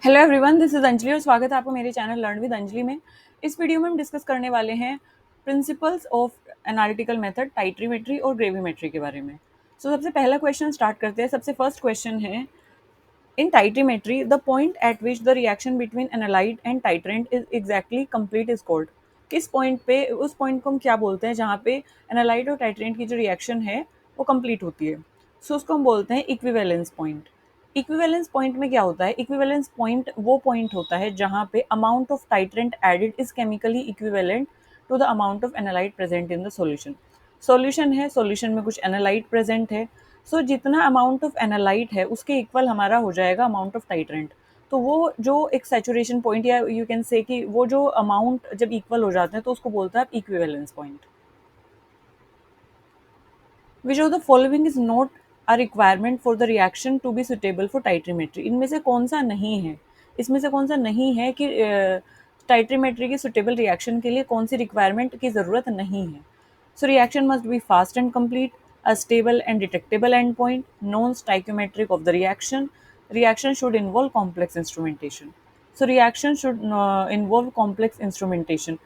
Hello everyone, this is Anjali और स्वागत है आपको मेरे चैनल लर्न विद अंजलि में। इस वीडियो में हम डिस्कस करने वाले हैं प्रिंसिपल्स ऑफ एनालिटिकल मेथड, टाइट्रीमेट्री और ग्रेविमेट्री के बारे में। सबसे पहला क्वेश्चन स्टार्ट करते हैं। सबसे फर्स्ट क्वेश्चन है, in titrimetry the point at which the reaction between analyte and titrant is exactly complete is called. किस पॉइंट पे, उस पॉइंट को हम क्या बोलते हैं जहाँ पे एनालाइट और टाइट्रेंट की जो रिएक्शन है वो कंप्लीट होती है। उसको हम बोलते हैं इक्विवेलेंस पॉइंट। इक्विवेलेंस पॉइंट में क्या होता है? इक्विवेलेंस पॉइंट वो पॉइंट होता है जहाँ पे amount of titrant added is chemically equivalent to the amount of analyte present in the solution. Solution है, सॉल्यूशन में कुछ एनालाइट प्रेजेंट है, सो जितना अमाउंट ऑफ एनालाइट है उसके इक्वल हमारा हो जाएगा अमाउंट ऑफ टाइट्रेंट। तो वो जो एक सैचुरेशन पॉइंट, या यू कैन से कि वो जो अमाउंट जब इक्वल हो जाते हैं तो उसको बोलते हैं आप equivalence point. Which of the following is not a requirement for the reaction to be suitable for titrimetry. इनमें से कौन सा नहीं है, इसमें से कौन सा नहीं है कि टाइट्रीमेट्री की सुटेबल रिएक्शन के लिए कौन सी रिक्वायरमेंट की ज़रूरत नहीं है? So reaction must be fast and complete, a stable and detectable endpoint, known stoichiometric of the reaction. Reaction should involve complex instrumentation. So reaction should involve complex instrumentation.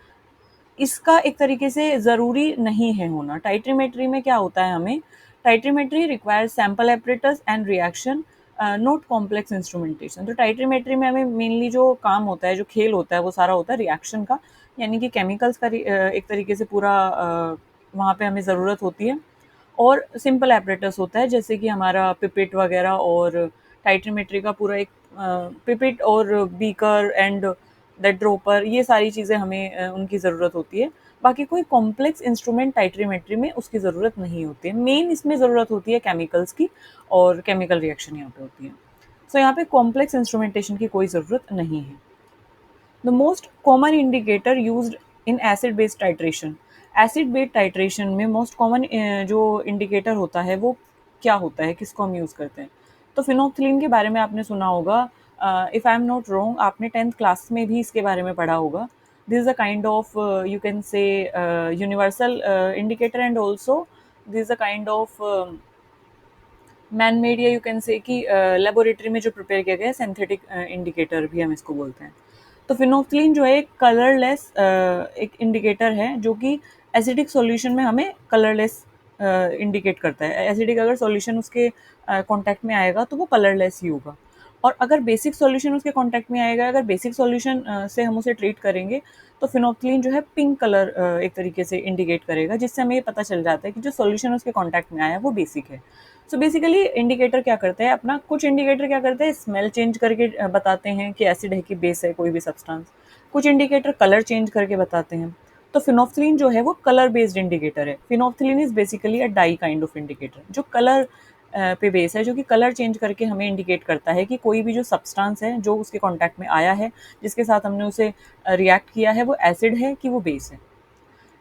इसका एक तरीके से ज़रूरी नहीं है होना। टाइट्रीमेट्री में क्या होता है, हमें titrimetry requires sample apparatus and reaction, not complex instrumentation. तो टाइट्रीमेट्री में हमें मेनली जो काम होता है, जो खेल होता है, वो सारा होता है रिएक्शन का, यानी कि केमिकल्स का एक तरीके से पूरा वहाँ पे हमें ज़रूरत होती है। और सिंपल एपरेटस होता है जैसे कि हमारा पिपेट वगैरह, और टाइट्रीमेट्री का पूरा एक पिपेट और बीकर एंड दैट ड्रॉपर, ये सारी चीज़ें हमें उनकी ज़रूरत होती है। बाकी कोई कॉम्प्लेक्स इंस्ट्रूमेंट टाइट्रीमेट्री में उसकी ज़रूरत नहीं होती है। मेन इसमें ज़रूरत होती है केमिकल्स की, और केमिकल रिएक्शन यहाँ पे होती है। सो यहाँ पे कॉम्प्लेक्स इंस्ट्रूमेंटेशन की कोई ज़रूरत नहीं है। The most common indicator used in acid based titration. Acid based titration में मोस्ट कॉमन जो इंडिकेटर होता है वो क्या होता है, किसको हम यूज़ करते हैं? तो फिनोक्थिलीन के बारे में आपने सुना होगा। If I am not wrong, आपने 10th क्लास में भी इसके बारे में पढ़ा होगा। This is a kind of, you can say, universal indicator, and also this is a kind of man made, या यू कैन से कि लेबोरेटरी में जो प्रिपेयर किया गया है, सिंथेटिक इंडिकेटर भी हम इसको बोलते हैं। तो फिनोक्थिलीन जो है एक कलरलेस एक इंडिकेटर है जो कि एसिडिक सॉल्यूशन में हमें कलरलेस इंडिकेट करता है। एसिडिक अगर सॉल्यूशन उसके कांटेक्ट में आएगा तो वो कलरलेस ही होगा, और अगर बेसिक सॉल्यूशन उसके कांटेक्ट में आएगा, अगर बेसिक सॉल्यूशन से हम उसे ट्रीट करेंगे तो फिनोक्थिलीन जो है पिंक कलर एक तरीके से इंडिकेट करेगा, जिससे हमें ये पता चल जाता है कि जो सॉल्यूशन उसके कांटेक्ट में आया है वो बेसिक है। सो बेसिकली इंडिकेटर क्या करते हैं अपना, कुछ इंडिकेटर क्या करते हैं, स्मेल चेंज करके बताते हैं कि एसिड है कि बेस है कोई भी सब्सटेंस। कुछ इंडिकेटर कलर चेंज करके बताते हैं। तो फिनोफ्थिलीन जो है वो कलर बेस्ड इंडिकेटर है। Phenolphthalein is basically a dye kind of indicator जो कलर पे बेस है, जो कि कलर चेंज करके हमें इंडिकेट करता है कि कोई भी जो सब्सटेंस है जो उसके कांटेक्ट में आया है, जिसके साथ हमने उसे रिएक्ट किया है, वो एसिड है कि वो बेस है।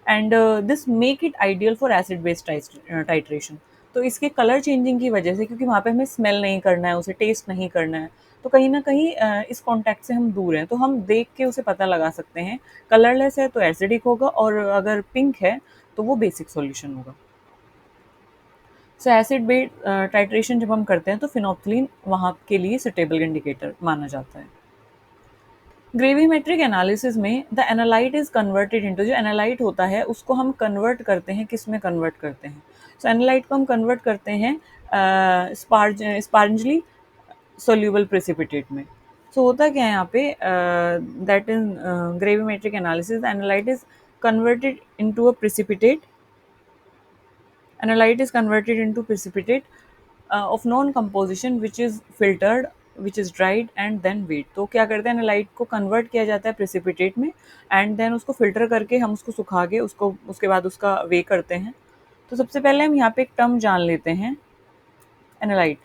And this make it ideal for acid based titration. तो इसके कलर चेंजिंग की वजह से, क्योंकि वहाँ पे हमें स्मेल नहीं करना है, उसे टेस्ट नहीं करना है, तो कहीं ना कहीं इस कॉन्टैक्ट से हम दूर हैं, तो हम देख के उसे पता लगा सकते हैं। कलरलेस है तो एसिडिक होगा, और अगर पिंक है तो वो बेसिक सॉल्यूशन होगा। सो एसिड बेस्ड टाइट्रेशन जब हम करते हैं तो फिनोप्थिलीन वहाँ के लिए सुटेबल इंडिकेटर माना जाता है। ग्रेविमेट्रिक एनालिसिस में the analyte is converted into, जो एनालाइट होता है उसको हम कन्वर्ट करते हैं, किस में कन्वर्ट करते हैं? सो एनालाइट को हम कन्वर्ट करते हैं स्पार्जली सोल्यूबल प्रेसिपिटेट में। सो होता क्या है यहाँ पे, that in gravimetric analysis analyte is converted into a precipitate. Analyte is converted into precipitate of known composition which is filtered, which is dried and then weighed। तो क्या करते हैं, एनालाइट को कन्वर्ट किया जाता है प्रेसिपिटेट में, एंड देन उसको फिल्टर करके हम उसको सुखा के उसको उसके बाद उसका वे करते हैं। तो सबसे पहले हम यहाँ पे एक टर्म जान लेते हैं, एनालाइट।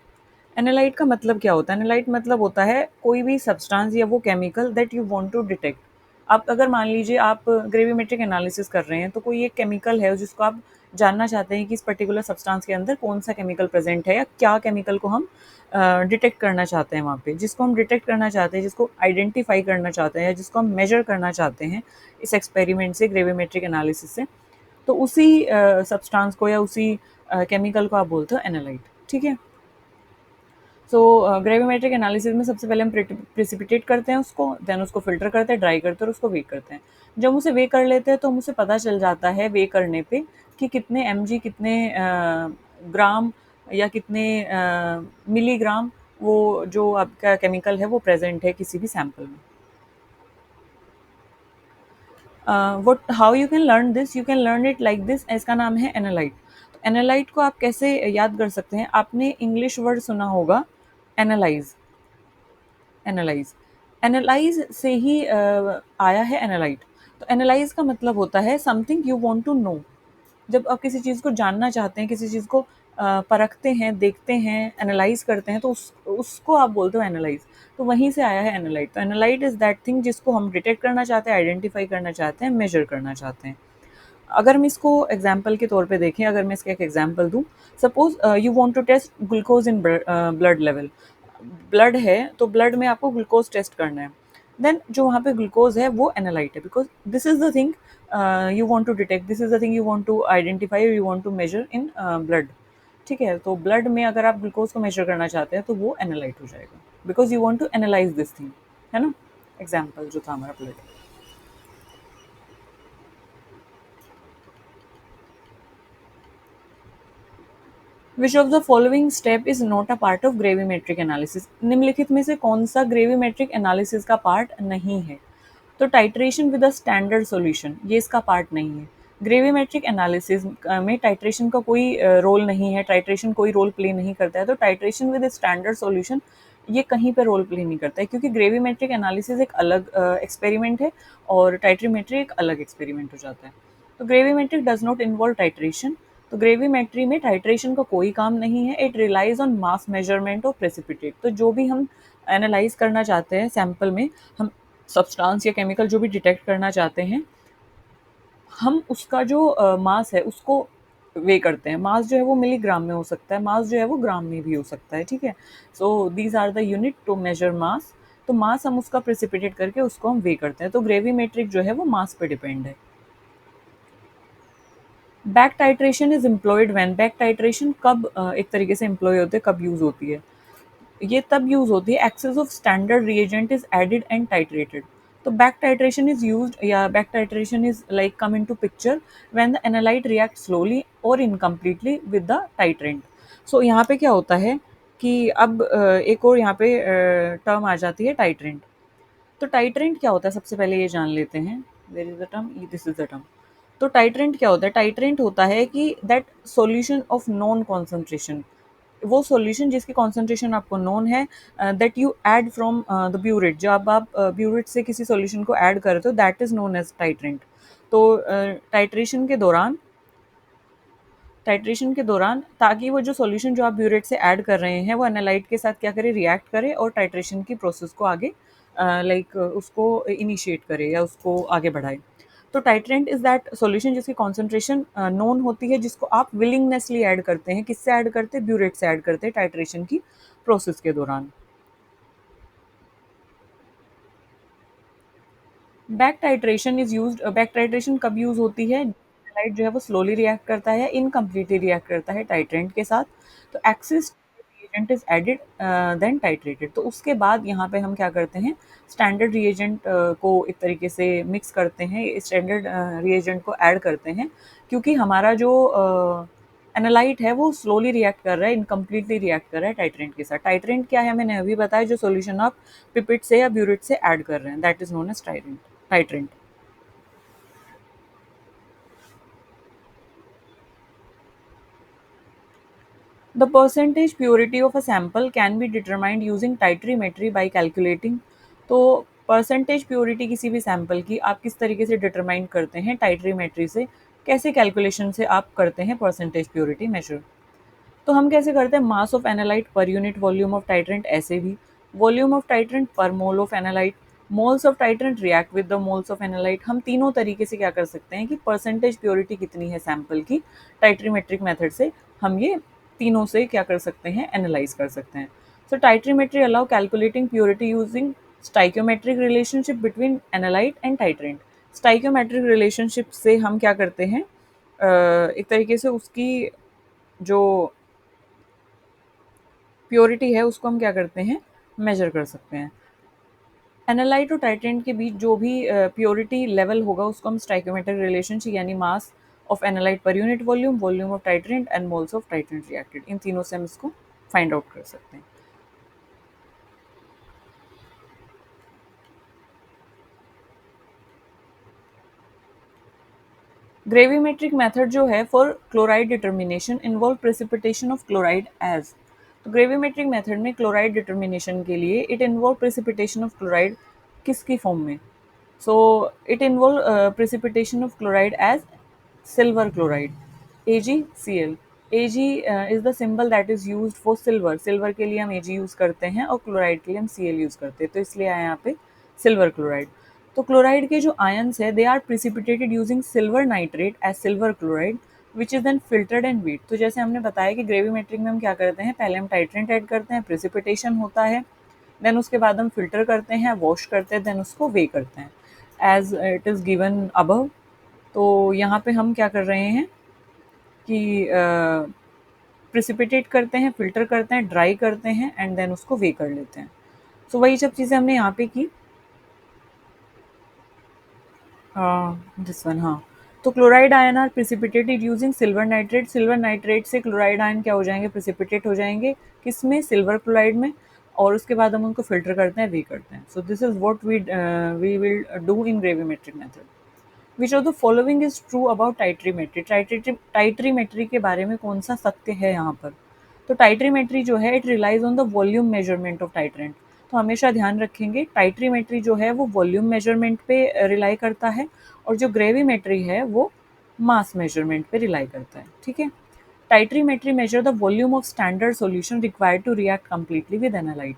एनालाइट का मतलब क्या होता है? एनालाइट मतलब होता है कोई भी सब्सटेंस या वो chemical that you want to detect. आप अगर मान लीजिए आप ग्रेविमेट्रिक एनालिसिस कर रहे हैं, तो कोई एक केमिकल है जिसको आप जानना चाहते हैं कि इस पर्टिकुलर सब्सटेंस के अंदर कौन सा केमिकल प्रेजेंट है, या क्या केमिकल को हम डिटेक्ट करना चाहते हैं वहाँ पे। जिसको हम डिटेक्ट करना चाहते हैं, जिसको आइडेंटिफाई करना चाहते हैं, या जिसको हम मेजर करना चाहते हैं इस एक्सपेरिमेंट से, ग्रेविमेट्रिक एनालिसिस से, तो उसी सब्सटेंस को या उसी केमिकल को आप बोलते हो एनालाइट। ठीक है। सो ग्रेविमेट्रिक एनालिसिस में सबसे पहले हम प्रिसिपिटेट करते हैं उसको, देन उसको फ़िल्टर करते हैं, ड्राई करते हैं और उसको वे करते हैं। जब हम उसे वे कर लेते हैं तो हम उसे पता चल जाता है वे करने पे कि कितने mg, कितने ग्राम या कितने मिलीग्राम वो जो आपका केमिकल है वो प्रेज़ेंट है किसी भी सैंपल में। What how you can learn this, you can learn it like this, इसका नाम है एनालाइट। तो एनालाइट को आप कैसे याद कर सकते हैं, आपने इंग्लिश वर्ड सुना होगा एनालाइज। एनालाइज, एनालाइज से ही आया है एनालाइट। तो एनालाइज का मतलब होता है something you want to know. जब आप किसी चीज़ को जानना चाहते हैं, किसी चीज़ को परखते हैं, देखते हैं, एनालाइज करते हैं, तो उसको आप बोलते हो एनालाइज। तो वहीं से आया है एनालाइट। तो एनालाइट इज दैट थिंग जिसको हम डिटेक्ट करना चाहते हैं, आइडेंटिफाई करना चाहते हैं, मेजर करना चाहते हैं। अगर हम इसको एग्जाम्पल के तौर पे देखें, अगर मैं इसका एक एग्जाम्पल दूं, suppose you want to test glucose in blood level. Blood है तो ब्लड में आपको ग्लूकोज टेस्ट करना है। देन जो वहाँ पे ग्लूकोज है वो एनालाइट है, because this is the thing you want to detect, this is the thing you want to identify, you want to measure in blood. ठीक है, तो ब्लड में अगर आप ग्लूकोज को मेजर करना चाहते हैं तो वो एनालाइट हो जाएगा, because you want to analyse this thing, है ना। एग्जाम्पल जो था हमारा blood. Which of the following step is not a part of gravimetric analysis, निम्नलिखित में से कौन सा ग्रेविमेट्रिक एनालिसिस का पार्ट नहीं है। तो titration with a standard solution, ये इसका पार्ट नहीं है। ग्रेविमेट्रिक एनालिसिस में टाइट्रेशन का कोई रोल नहीं है, टाइट्रेशन कोई रोल प्ले नहीं करता है। तो टाइट्रेशन विद स्टैंडर्ड सॉल्यूशन ये कहीं पे रोल प्ले नहीं करता है, क्योंकि ग्रेविमेट्रिक एनालिसिस एक अलग एक्सपेरिमेंट है और टाइट्रीमेट्री एक अलग एक्सपेरिमेंट हो जाता है। तो gravimetric does not involve titration. तो ग्रेविमेट्री में टाइट्रेशन का कोई काम नहीं है। It relies on mass measurement of precipitate. तो जो भी हम एनालाइज करना चाहते हैं सैंपल में, हम सब्सटेंस या केमिकल जो भी डिटेक्ट करना चाहते हैं, हम उसका जो मास है उसको वे करते हैं। मास जो है वो मिलीग्राम में हो सकता है, मास जो है वो ग्राम में भी हो सकता है। ठीक है, so these are the unit to measure mass. तो मास हम उसका प्रेसिपिटेट करके उसको हम वे करते हैं। तो ग्रेविमेट्रिक जो है वो मास पे डिपेंड है। Back titration is employed when, back titration कब एक तरीके से एम्प्लॉय होते हैं, कब यूज होती है, ये तब यूज होती है excess of standard reagent is added and titrated. तो बैक टाइट्रेशन इज यूज्ड, या back titration is like come into picture when the analyte react slowly और incompletely with the titrant. So यहाँ पे क्या होता है कि अब एक और यहाँ पे टर्म आ जाती है टाइट्रेंट। तो टाइट्रेंट क्या होता है, सबसे पहले ये जान लेते हैं। There is the term, this is the term. तो टाइट्रेंट क्या होता है, टाइट्रेंट होता है कि that solution of known concentration, वो सॉल्यूशन जिसकी कॉन्सेंट्रेशन आपको नोन है, that you add from the burette. जब आप ब्यूरेट से किसी सॉल्यूशन को ऐड करते हो, that is known as titrant. तो टाइट्रेशन के दौरान, टाइट्रेशन के दौरान ताकि वो जो सॉल्यूशन जो आप ब्यूरेट से ऐड कर रहे हैं वो एनालाइट के साथ क्या करे, रिएक्ट करे और टाइट्रेशन की प्रोसेस को आगे उसको इनिशिएट करे या उसको आगे बढ़ाए। तो टाइट्रेंट इज दैट सॉल्यूशन जिसकी कॉन्सेंट्रेशन नोन होती है, जिसको आप विलिंगनेसली ऐड करते हैं। किससे ऐड करते हैं, ब्यूरेट से ऐड करते हैं टाइट्रेशन की प्रोसेस के दौरान। Back titration is used, back titration कब यूज होती है, लाइट जो है वो स्लोली रिएक्ट करता है, इनकम्प्लीटली रिएक्ट करता है टाइट्रेंट के साथ। तो excess reagent is added then titrated. तो उसके बाद यहाँ पे हम क्या करते हैं, स्टैंडर्ड रिएजेंट को एक तरीके से मिक्स करते हैं, स्टैंडर्ड रिएजेंट को ऐड करते हैं, क्योंकि हमारा जो एनालाइट है वो स्लोली रिएक्ट कर रहा है, इनकम्प्लीटली रिएक्ट कर रहा है टाइट्रेंट के साथ। टाइट्रेंट क्या है मैंने अभी बताया, जो सॉल्यूशन आप पिपिट से या ब्यूरेट से ऐड कर रहे हैं, that is known as titrant. Titrant. The percentage purity of a sample can be determined using titrimetry by calculating. तो परसेंटेज प्योरिटी किसी भी सैंपल की आप किस तरीके से डिटरमाइन करते हैं, टाइट्रीमेट्री से। कैसे कैलकुलेशन से आप करते हैं परसेंटेज प्योरिटी मेजर। तो हम कैसे करते हैं, मास ऑफ एनालाइट पर यूनिट वॉल्यूम ऑफ टाइट्रेंट, ऐसे भी वॉल्यूम ऑफ टाइट्रेंट पर mole of analyte, moles of titrant react with the moles of analyte. हम तीनों तरीके से क्या कर सकते हैं कि परसेंटेज प्योरिटी कितनी है सैंपल की, टाइट्रीमेट्रिक मेथड से हम ये तीनों से क्या कर सकते हैं, एनालाइज कर सकते हैं। So titrimetry allow calculating purity using stoichiometric relationship between analyte and titrant. Stoichiometric relationship से हम क्या करते हैं, एक तरीके से उसकी जो प्योरिटी है उसको हम क्या करते हैं, मेजर कर सकते हैं। एनालाइट और टाइट्रेंट के बीच जो भी प्योरिटी लेवल होगा उसको हम स्टाइकोमेट्रिक रिलेशनशिप यानी मास ऑफ एनालाइट पर unit volume, volume of titrant and moles of titrant reacted, इन तीनों से हम इसको फाइंड आउट कर सकते हैं। ग्रेविमेट्रिक मेथड जो है for chloride determination involve precipitation of chloride as. तो ग्रेविमेट्रिक मेथड में क्लोराइड डिटर्मिनेशन के लिए it involve precipitation of chloride किसकी फॉर्म में, so it involve precipitation of chloride as silver chloride, AgCl। Ag is the symbol that is used for silver, silver के लिए हम Ag use करते हैं और क्लोराइड के लिए हम Cl यूज करते हैं, तो इसलिए आया यहाँ पे सिल्वर क्लोराइड। तो क्लोराइड के जो आयंस है they are precipitated using silver nitrate as silver chloride which is then filtered and weighed. तो जैसे हमने बताया कि ग्रेविमेट्रिक में हम क्या करते हैं, पहले हम टाइट्रेंट ऐड करते हैं, प्रिसिपिटेशन होता है, देन उसके बाद हम फिल्टर करते हैं, वॉश करते हैं, देन उसको वे करते हैं as it is given above. तो यहाँ पे हम क्या कर रहे हैं कि प्रिसिपिटेट करते हैं, फिल्टर करते हैं, ड्राई करते हैं एंड देन उसको वे कर लेते हैं। सो वही सब चीज़ें हमने यहाँ पे की। दिस वन, हाँ। तो chloride ion are precipitated using silver nitrate, silver nitrate से क्लोराइड आयन क्या हो जाएंगे, प्रिसिपिटेट हो जाएंगे किस में, सिल्वर क्लोराइड में, और उसके बाद हम उनको फिल्टर करते हैं, वे करते हैं। So this is what we will do in gravimetric method. Which of the following is true about titrimetry, titrimetry के बारे में कौन सा सत्य है यहाँ पर। तो टाइट्रीमेट्री जो है it relies on the volume measurement of titrant. तो हमेशा ध्यान रखेंगे टाइट्रीमेट्री जो है वो वॉल्यूम मेजरमेंट पे रिलाई करता है और जो ग्रेविमेट्री है वो मास मेजरमेंट पे रिलाई करता है, ठीक है। Titrimetry measure the volume of standard solution required to react completely with analyte.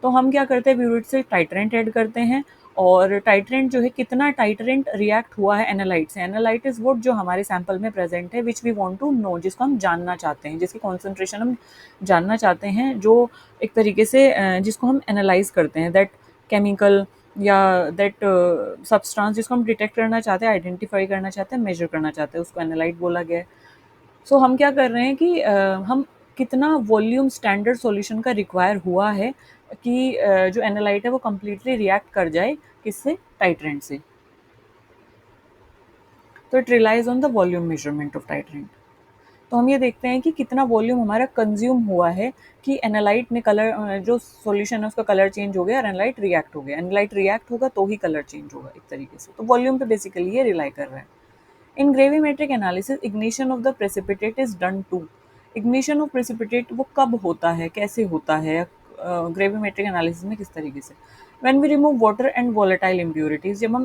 तो हम क्या करते हैं, ब्यूरिट से टाइट्रेंट ऐड करते हैं और टाइट्रेंट जो है कितना टाइट्रेंट रिएक्ट हुआ है एनालाइट से। एनालाइट इज वोट जो हमारे सैंपल में प्रेजेंट है which we want to know, जिसको हम जानना चाहते हैं, जिसकी कॉन्सेंट्रेशन हम जानना चाहते हैं, जो एक तरीके से जिसको हम एनालाइज करते हैं, दैट केमिकल या दैट सब्सटेंस जिसको हम डिटेक्ट करना चाहते हैं, आइडेंटिफाई करना चाहते हैं, मेजर करना चाहते हैं, उसको एनालाइट बोला गया है। सो हम क्या कर रहे हैं कि हम कितना वॉल्यूम स्टैंडर्ड सॉल्यूशन का रिक्वायर हुआ है कि जो एनालाइट है वो कम्प्लीटली रिएक्ट कर जाए किससे, टाइट्रेंट से। तो it relies on the volume measurement of titrant. तो हम ये देखते हैं कि कितना वॉल्यूम हमारा कंज्यूम हुआ है कि एनालाइट ने कलर, जो सॉल्यूशन है उसका कलर चेंज हो गया और एनालाइट रिएक्ट हो गया। एनालाइट रिएक्ट होगा तो ही कलर चेंज होगा एक तरीके से, तो वॉल्यूम पे बेसिकली ये रिलाई कर रहा है। In gravimetric analysis ignition of the precipitate is done to. Ignition of precipitate वो कब होता है, कैसे होता है ग्रेविमेट्रिक एनालिसिस में, किस तरीके से। When we remove water and volatile impurities, जब हम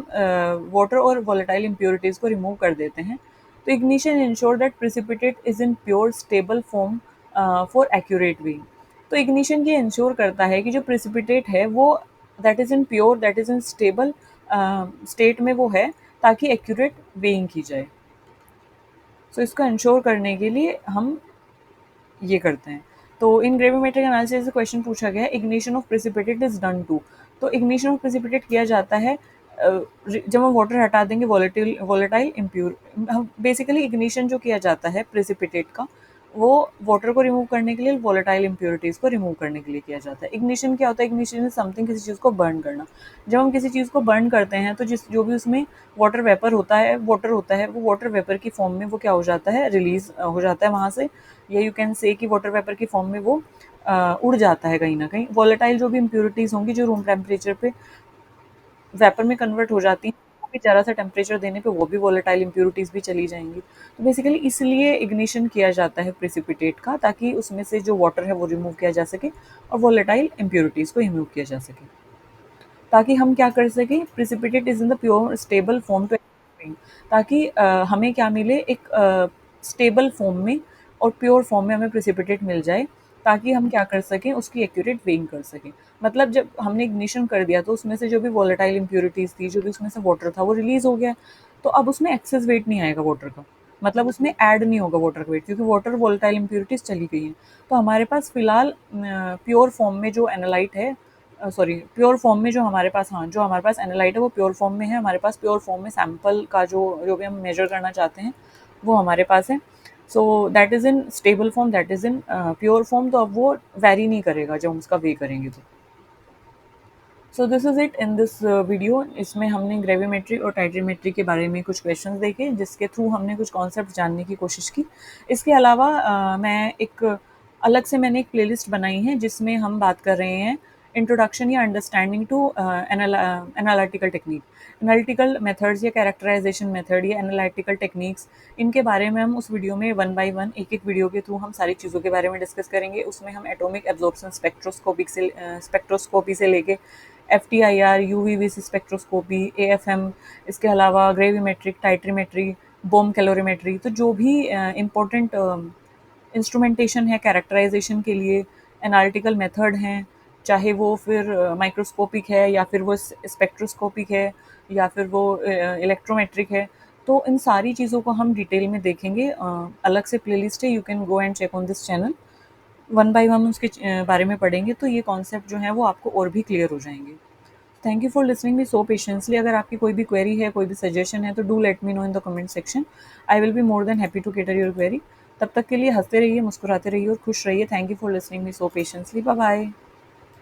वाटर और वॉलेटाइल इम्प्योरिटीज को रिमूव कर देते हैं तो ignition ensure that precipitate is in pure stable form for accurate weighing. तो इग्निशन ये इंश्योर करता है कि जो प्रेसिपिटेट है वो that is in pure, that is in stable state में वो है, ताकि एक्यूरेट वेइंग की जाए। सो इसको इंश्योर करने के लिए हम ये करते हैं। तो इन ग्रेविमेट्रिक एनालिसिस से क्वेश्चन पूछा गया है, ignition of precipitate is done to. तो इग्निशन ऑफ प्रेसिपिटेट किया जाता है जब हम वाटर हटा देंगे, volatile volatile impure, basically ignition जो किया जाता है प्रेसिपिटेट का वो वाटर को रिमूव करने के लिए, वॉलेटाइल इम्प्योरिटीज़ को रिमूव करने के लिए किया जाता है। इग्निशन क्या होता है, इग्निशन इज समथिंग, किसी चीज़ को बर्न करना। जब हम किसी चीज़ को बर्न करते हैं तो जिस जो भी उसमें वाटर वेपर होता है, वाटर होता है, वो वाटर वेपर की फॉर्म में वो क्या हो जाता है, रिलीज हो जाता है वहाँ से, या यू कैन से कि वाटर वेपर की फॉर्म में वो उड़ जाता है कहीं ना कहीं। वॉलेटाइल जो भी इम्प्योरिटीज़ होंगी जो रूम टेम्परेचर पे वेपर में कन्वर्ट हो जाती हैं, वो भी ज़रा सा टेम्परेचर देने पे वो भी वॉलेटाइल इम्प्योरिटीज़ भी चली जाएंगी। तो बेसिकली इसलिए इग्निशन किया जाता है प्रेसिपिटेट का, ताकि उसमें से जो वाटर है वो रिमूव किया जा सके और वॉलेटाइल इम्प्योरिटीज़ को रिमूव किया जा सके, ताकि हम क्या कर सकें, precipitate is in the pure stable form to, ताकि हमें क्या मिले, एक स्टेबल फॉर्म में और प्योर फॉर्म में हमें प्रेसिपिटेट मिल जाए, ताकि हम क्या कर सकें, उसकी एक्यूरेट वेइंग कर सकें। मतलब जब हमने इग्निशन कर दिया तो उसमें से जो भी वॉलेटाइल इम्प्योरिटीज़ थी, जो भी उसमें से वाटर था वो रिलीज़ हो गया, तो अब उसमें एक्सेस वेट नहीं आएगा वाटर का, मतलब उसमें ऐड नहीं होगा वाटर का वेट, क्योंकि वाटर वॉलेटाइल इम्प्योरिटीज़ चली गई हैं। तो हमारे पास फिलहाल प्योर फॉर्म में जो एनालाइट है, सॉरी प्योर फॉर्म में जो हमारे पास, हाँ जो हमारे पास एनालाइट है वो प्योर फॉर्म में है, हमारे पास प्योर फॉर्म में सैंपल का जो जो भी हम मेजर करना चाहते हैं वो हमारे पास है। So that is in stable form, that is in pure form, तो अब वो वैरी नहीं करेगा जब हम उसका वे करेंगे तो। So this is it in this video. इसमें हमने ग्रेविमेट्री और टाइट्रीमेट्री के बारे में कुछ क्वेश्चंस देखे, जिसके थ्रू हमने कुछ कॉन्सेप्ट जानने की कोशिश की। इसके अलावा मैं एक अलग से मैंने एक प्लेलिस्ट बनाई है जिसमें हम बात कर रहे हैं इंट्रोडक्शन या understanding to analytical technique. Analytical methods या कैरेक्टराइजेशन मेथड या एनालिटिकल टेक्निक्स, इनके बारे में हम उस वीडियो में वन बाय वन एक एक वीडियो के थ्रू हम सारी चीज़ों के बारे में डिस्कस करेंगे। उसमें हम एटॉमिक एब्जॉर्प्शन स्पेक्ट्रोस्कोपी से लेके FTIR, UV-VC स्पेक्ट्रोस्कोपी, AFM, इसके अलावा ग्रेविमेट्रिक, टाइट्रीमेट्री, बोम कैलोरीमेट्री, तो जो भी इम्पोर्टेंट इंस्ट्रूमेंटेशन है कैरेक्टराइजेशन के लिए, एनालिटिकल मेथड हैं, चाहे वो फिर माइक्रोस्कोपिक है या फिर वो स्पेक्ट्रोस्कोपिक है या फिर वो इलेक्ट्रोमेट्रिक है, तो इन सारी चीज़ों को हम डिटेल में देखेंगे। अलग से प्लेलिस्ट है, you can go and check on this channel. One by one उसके बारे में पढ़ेंगे तो ये कॉन्सेप्ट जो है वो आपको और भी क्लियर हो जाएंगे। Thank you for listening me so patiently. अगर आपकी कोई भी क्वेरी है, कोई भी सजेशन है, तो do let me know in the comment section. I will be more than happy to cater your query. तब तक के लिए हंसते रहिए, मुस्कुराते रहिए और खुश रहिए। Thank you for listening me so patiently. Bye bye.